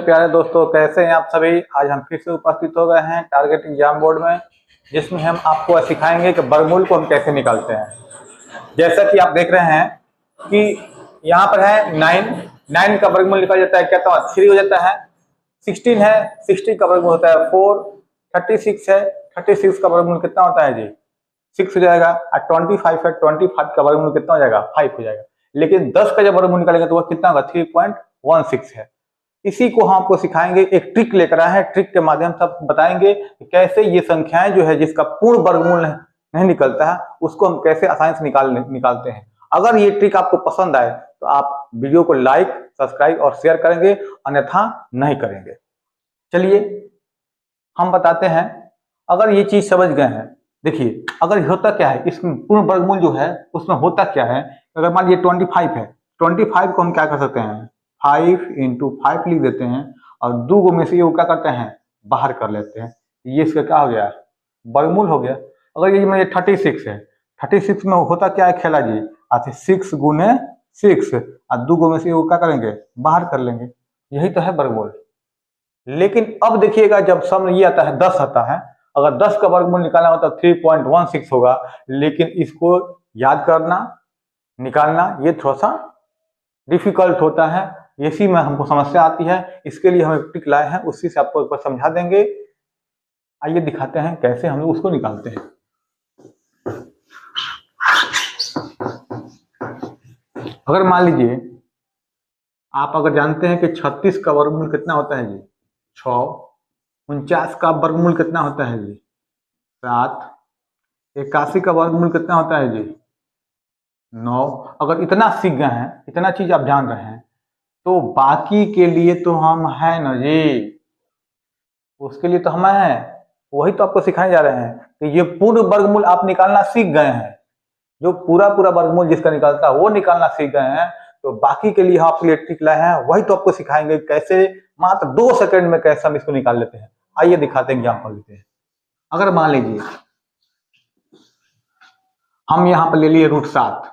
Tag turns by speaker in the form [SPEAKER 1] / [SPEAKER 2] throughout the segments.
[SPEAKER 1] प्यारे दोस्तों, कैसे हैं आप सभी। आज हम फिर से उपस्थित हो गए हैं टारगेट एग्जाम बोर्ड में, जिसमें हम आपको सिखाएंगे कि वर्गमूल को हम कैसे निकालते हैं। जैसा कि आप देख रहे हैं कि यहाँ पर है 9 का वर्गमूल निकल जाता है क्या, तो 3 हो जाता है। 16 है, 16 का वर्गमूल होता है 4। 36 है, 36 का वर्गमूल कितना होता है जी, 6 हो जाएगा। और 25 है, 25 का वर्गमूल कितना हो जाएगा, 5 हो जाएगा। लेकिन 10 का जब वर्गमूल निकालेंगे तो वह कितना होगा, 3.16 है। इसी को हम आपको सिखाएंगे, एक ट्रिक लेकर आए हैं। ट्रिक के माध्यम से आपको बताएंगे कि कैसे ये संख्याएं जो है जिसका पूर्ण वर्गमूल नहीं निकलता है, उसको हम कैसे आसानी से निकालते हैं। अगर ये ट्रिक आपको पसंद आए तो आप वीडियो को लाइक, सब्सक्राइब और शेयर करेंगे, अन्यथा नहीं करेंगे। चलिए हम बताते हैं। अगर ये चीज समझ गए हैं, देखिए अगर होता क्या है, इसमें पूर्ण वर्गमूल जो है उसमें होता क्या है। अगर मान लीजिए 25 है, 25 को हम क्या कर सकते हैं, 5 × 5 लिख देते हैं और 2 में से ये क्या करते हैं, बाहर कर लेते हैं। ये इसका क्या हो गया, वर्गमूल हो गया। अगर ये मुझे 36 है, 36 में होता क्या है खेला जी, अच्छा 6 × 6 और 2 में से ये क्या करेंगे, बाहर कर लेंगे। यही तो है वर्गमूल। लेकिन अब देखिएगा जब सम ये आता है 10 आता है, अगर 10 का वर्गमूल निकालना होता है 3.16 होगा। लेकिन इसको याद करना, निकालना ये थोड़ा सा डिफिकल्ट होता है, इसी में हमको समस्या आती है। इसके लिए हम एक ट्रिक लाए हैं, उसी से आपको एक बार समझा देंगे। आइए दिखाते हैं कैसे हम लोग उसको निकालते हैं। अगर मान लीजिए आप अगर जानते हैं कि 36 का वर्गमूल कितना होता है जी, 6। 49 का वर्गमूल कितना होता है जी, 7। 81 का वर्गमूल कितना होता है जी, 9। अगर इतना सीख गए हैं, इतना चीज आप जान रहे हैं, तो बाकी के लिए तो हम है ना जी, उसके लिए तो हम हैं। वही तो आपको सिखाने जा रहे हैं कि ये पूर्ण वर्गमूल आप निकालना सीख गए हैं। जो पूरा वर्गमूल जिसका निकालता है वो निकालना सीख गए हैं, तो बाकी के लिए हम आपके लिए ट्रिक लाए हैं। वही तो आपको सिखाएंगे कैसे मात्र 2 सेकंड में कैसे हम इसको निकाल लेते हैं। आइए दिखाते हैं, एग्जाम्पल लेते हैं। अगर मान लीजिए हम यहाँ पर ले लिए √7,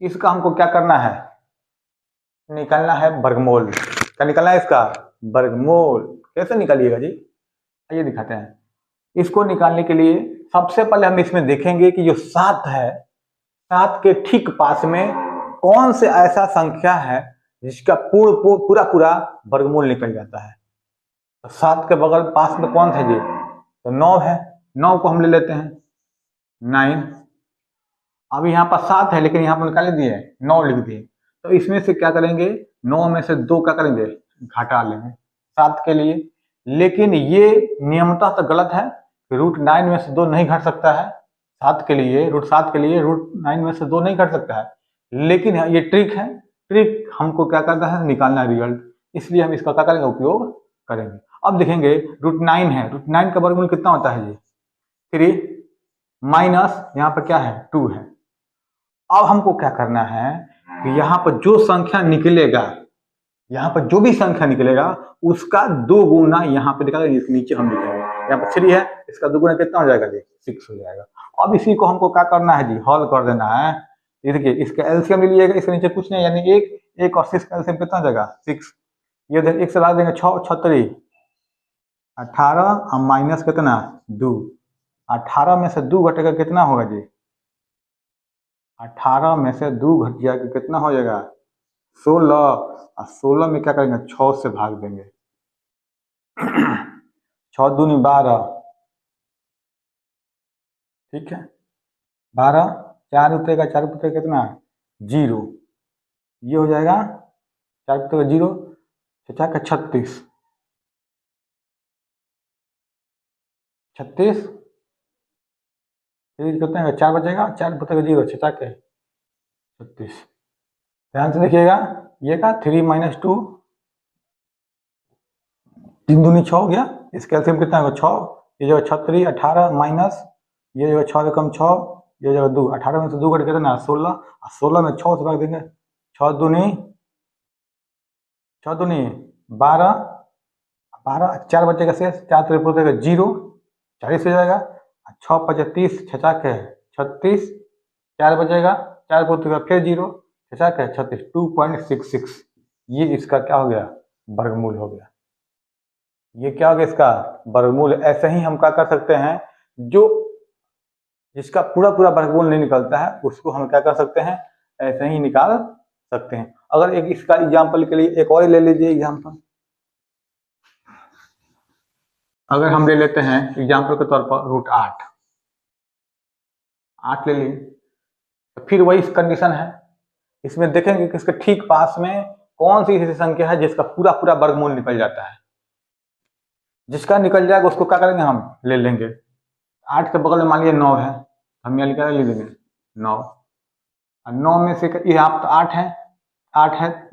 [SPEAKER 1] इसका हमको क्या करना है, निकालना है वर्गमूल। क्या निकालना है इसका, वर्गमूल। कैसे निकालिएगा जी, आइए दिखाते हैं। इसको निकालने के लिए सबसे पहले हम इसमें देखेंगे कि जो 7 है, 7 के ठीक पास में कौन से ऐसा संख्या है जिसका पूरा वर्गमूल निकल जाता है। तो 7 के बगल पास में कौन था जी, तो 9 है। 9 को हम ले लेते हैं 9। अब यहाँ पर 7 है, लेकिन यहाँ पर निकाल दिए 9 लिख दिए। तो इसमें से क्या करेंगे, 9 में से 2 क्या करेंगे, घटा लेंगे 7 के लिए। लेकिन ये नियमतः तो गलत है, √9 में से 2 नहीं घट सकता है। 7 के लिए √9 में से 2 नहीं घट सकता है। लेकिन ये ट्रिक है, ट्रिक हमको क्या करना है, निकालना है रिजल्ट। इसलिए हम इसका क्या करेंगे, उपयोग करेंगे। अब देखेंगे √9 है, √9 का वर्गमूल कितना होता है जी, 3 माइनस यहाँ पर क्या है, 2 है। अब हमको क्या करना है कि यहाँ पर जो संख्या निकलेगा, यहाँ पर जो भी संख्या निकलेगा उसका 2 गुना यहाँ पे दिखा, नीचे हम लिखेंगे। यहाँ पर 3 है, इसका 2 गुना कितना हो जाएगा जी, 6 हो जाएगा। अब इसी को हमको क्या करना है जी, हल कर देना है। देखिए इसका एलसीएम ले लीजिएगा, इसके नीचे कुछ नहीं, यानी 1 और 6 का एलसीएम कितना हो जाएगा, 6। ये देख 1 से भाग देंगे 6 6 18 और माइनस कितना 2। 18 में से 2 घटेगा कितना होगा जी, 18 में से 2 घट जाएगा कितना हो जाएगा, 16। और 16 में क्या करेंगे, 6 से भाग देंगे। 6 दूनी 12, ठीक है 12। 4 उतरेगा, 4 उतरेगा कितना, 0। ये हो जाएगा 4 उतरेगा 0, 4 का 36, 36 कितना है, 4 बचेगा, 4 उतरेगा 0, 4 के 36। ध्यान से देखिएगा, ये का 3 - 2, 3 दूनी 6 हो गया। इसका एलसीएम कितना होगा, 6। ये जो 36, 18 माइनस ये जो 6 कम 6, ये जो 2, 18 में से 2 घट कितना 16, और 16 में 6 से भाग देंगे। 6 दूनी 12, 12 4 बचेगा शेष, 4 3 बचेगा 0, 40 हो जाएगा। 6 × 5 = 30, 6 के 36, 4 बचेगा, 4 बचेगा फिर 0, 6 के 36, 2.66। ये इसका क्या हो गया, वर्गमूल हो गया। ये क्या हो गया इसका वर्गमूल। ऐसे ही हम क्या कर सकते हैं, जो जिसका पूरा पूरा वर्गमूल नहीं निकलता है उसको हम क्या कर सकते हैं, ऐसे ही निकाल सकते हैं। अगर एक इसका एग्जाम्पल के लिए एक और ले लीजिए एग्जाम्पल। अगर हम ले लेते हैं एग्जाम्पल के तौर पर √8 ले लिए, तो फिर वही कंडीशन है। इसमें देखेंगे कि इसके ठीक पास में कौन सी ऐसी संख्या है जिसका पूरा पूरा वर्गमूल निकल जाता है। जिसका निकल जाएगा उसको क्या करेंगे, हम ले लेंगे। 8 के बगल में मान लीजिए 9 है, हम यहाँ क्या ले लेंगे 9। 9 में से यहाँ तो 8 है,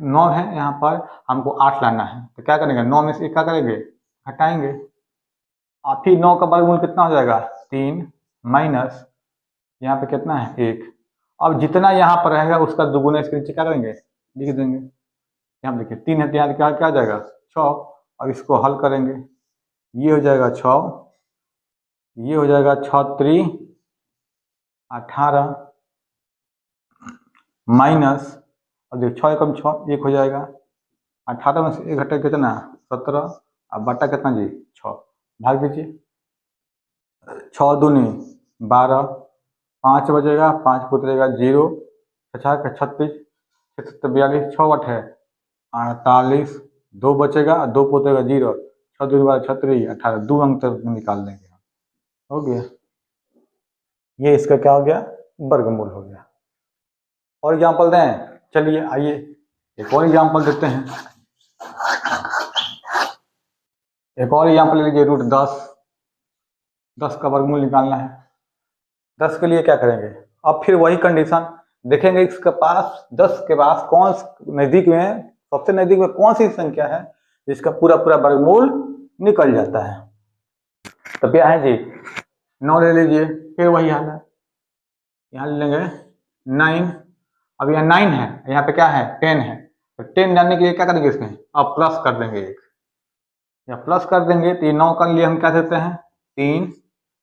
[SPEAKER 1] 9 है, यहाँ पर हमको 8 लाना है। तो क्या करेंगे, 9 में से क्या करेंगे, हटाएंगे। और फिर 9 का वर्गमूल कितना हो जाएगा 3 माइनस यहाँ पे कितना है 1। अब जितना यहाँ पर रहेगा उसका दुगुना इसके नीचे क्या करेंगे, लिख देंगे। यहाँ देखिए 3 है तो यहाँ क्या आ जाएगा 6। और इसको हल करेंगे, ये हो जाएगा 6, ये हो जाएगा 6 3 18 माइनस, और देखिए 6 एकम 6 1 हो जाएगा। 18 में से 1 घटे कितना 17, अब बटा कितना जी 6, भाग दीजिए। 6 दूनी 12, 5 बचेगा, 5 पुतरेगा 0, 6 का 36, 42, 6 8 है 48, 2 बचेगा, 2 पुतरेगा 0, 6 दूनी 12 36 18, 2 अंक तक निकाल देंगे। हो गया, ये इसका क्या हो गया वर्गमूल हो गया। और एग्जाम्पल दें, चलिए आइए एक और एग्जाम्पल देते हैं। एक और एग्जाम्पल ले लीजिए √10, 10 का वर्गमूल निकालना है। 10 के लिए क्या करेंगे, अब फिर वही कंडीशन देखेंगे इसके पास 10 के पास कौन नज़दीक में, सबसे नज़दीक में कौन सी संख्या है जिसका पूरा पूरा वर्गमूल निकल जाता है। तो क्या है जी 9 ले लीजिए, फिर वही हाल है, यहाँ ले लेंगे 9। अब यहाँ 9 है, यहाँ पे क्या है 10 है, तो 10 जानने के लिए क्या करेंगे इसमें, अब प्लस कर देंगे एक, या प्लस कर देंगे तो ये 9 के लिए हम क्या देते हैं 3,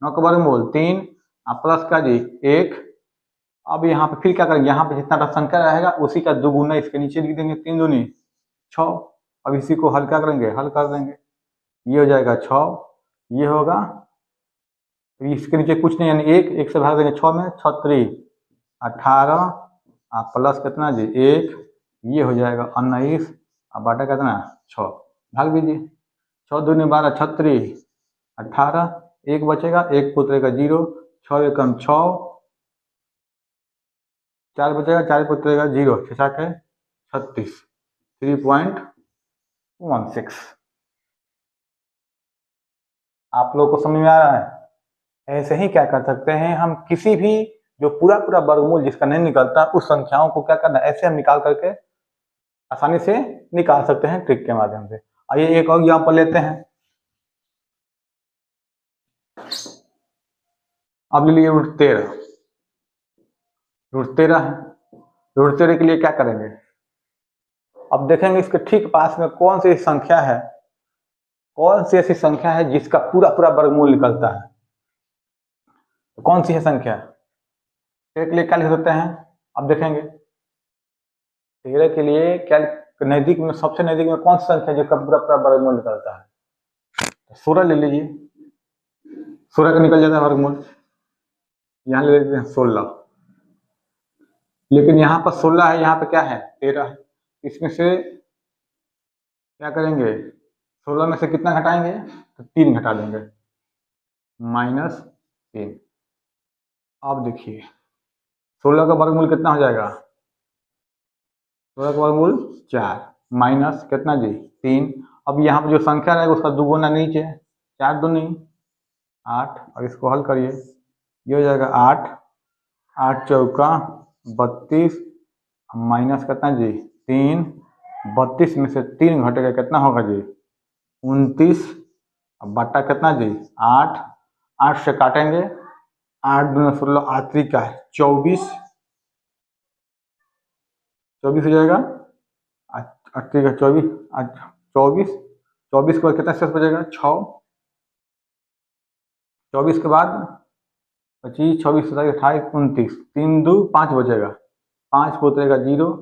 [SPEAKER 1] 9 का वर्गमूल 3, अब प्लस का जी 1। अब यहाँ पे फिर क्या करेंगे, यहाँ पे जितना संख्या रहेगा उसी का दुगुना इसके नीचे लिख देंगे, 3 दूनी 6। अब इसी को हल क्या करेंगे, हल कर देंगे, ये हो जाएगा 6, ये होगा, तो इसके नीचे कुछ नहीं यानी 1 से भाग देंगे 6 में, 6 3 18, आप प्लस कितना जी 1, ये हो जाएगा 19, अब बाटा कितना 6, भाग दीजिए। 6 दूनी 12 36 18, 1 बचेगा, 1 पुतरेगा 0, 6 एकम 6, 4 बचेगा, 4 पुतरेगा 0, 6 के 36, 3.16। आप लोगों को समझ में आ रहा है। ऐसे ही क्या कर सकते हैं हम, किसी भी जो पूरा पूरा वर्गमूल जिसका नहीं निकलता उस संख्याओं को क्या करना, ऐसे हम निकाल करके आसानी से निकाल सकते हैं ट्रिक के माध्यम से। आइए एक और एग्जांपल लेते हैं। अब ले लीजिए √13 है। √13 के लिए क्या करेंगे, अब देखेंगे इसके ठीक पास में कौन सी संख्या है, कौन सी ऐसी संख्या है जिसका पूरा पूरा वर्गमूल निकलता है। तो कौन सी है संख्या, 13 के लिए क्या लिख सकते हैं, अब देखेंगे 13 के लिए क्या नजदीक में, सबसे नजदीक में कौन सी संख्या जिसका पूरा पूरा वर्गमूल निकलता है। 16 ले लीजिए, 16 का निकल जाता है वर्गमूल, यहाँ ले लेते हैं 16, लेकिन यहाँ पर 16 है, यहाँ पे क्या है 13 है, इसमें से क्या करेंगे 16 में से कितना घटाएंगे, तो 3 घटा देंगे, -3। अब देखिए 16 का वर्गमूल कितना हो जाएगा, 16 का वर्गमूल 4 माइनस कितना जी 3। अब यहाँ पर जो संख्या रहेगा उसका दुगुना नीचे, 4 दूनी 8, और इसको हल करिए, ये हो जाएगा 8, 8 चौका 32, माइनस कितना जी 3, 32 में से 3 घटेगा कितना होगा जी 29, बटा कितना जी 8, 8 से काटेंगे, 8 दूनी 16, 8 का 24, 24 हो जाएगा, 8 का 24, 24, 24 के बाद कितना शेष बचेगा 6, 24 के बाद 25, 26, 27, 28, 29, 3 2 5 बचेगा, 5 को उतरेगा 0,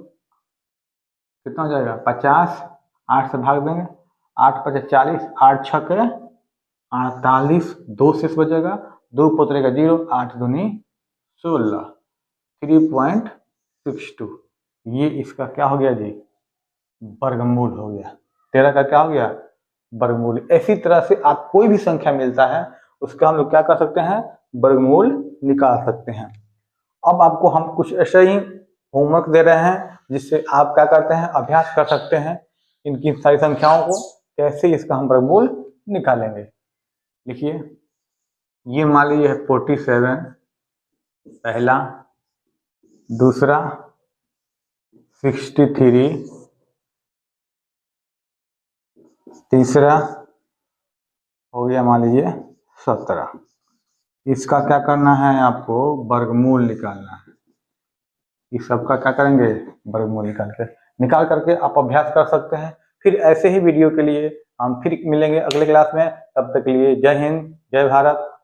[SPEAKER 1] कितना हो जाएगा 50, 8 से भाग देंगे, 8 × 5 = 40, 8 × 6 = 48, 2 शेष बचेगा, 2 पोतरे का 0, 8 दूनी 16, 3.62। ये इसका क्या हो गया जी, वर्गमूल हो गया। 13 का क्या हो गया, वर्गमूल। इसी तरह से आप कोई भी संख्या मिलता है उसका हम लोग क्या कर सकते हैं, वर्गमूल निकाल सकते हैं। अब आपको हम कुछ ऐसे ही होमवर्क दे रहे हैं जिससे आप क्या करते हैं, अभ्यास कर सकते हैं इनकी सारी संख्याओं को, कैसे इसका हम वर्गमूल निकालेंगे। लिखिए, ये मान लीजिए 47 पहला, दूसरा 63, तीसरा हो गया मान लीजिए 17। इसका क्या करना है, आपको वर्गमूल निकालना है। इस सबका क्या करेंगे, वर्गमूल निकाल करके आप अभ्यास कर सकते हैं। फिर ऐसे ही वीडियो के लिए हम फिर मिलेंगे अगले क्लास में। तब तक के लिए जय हिंद, जय भारत।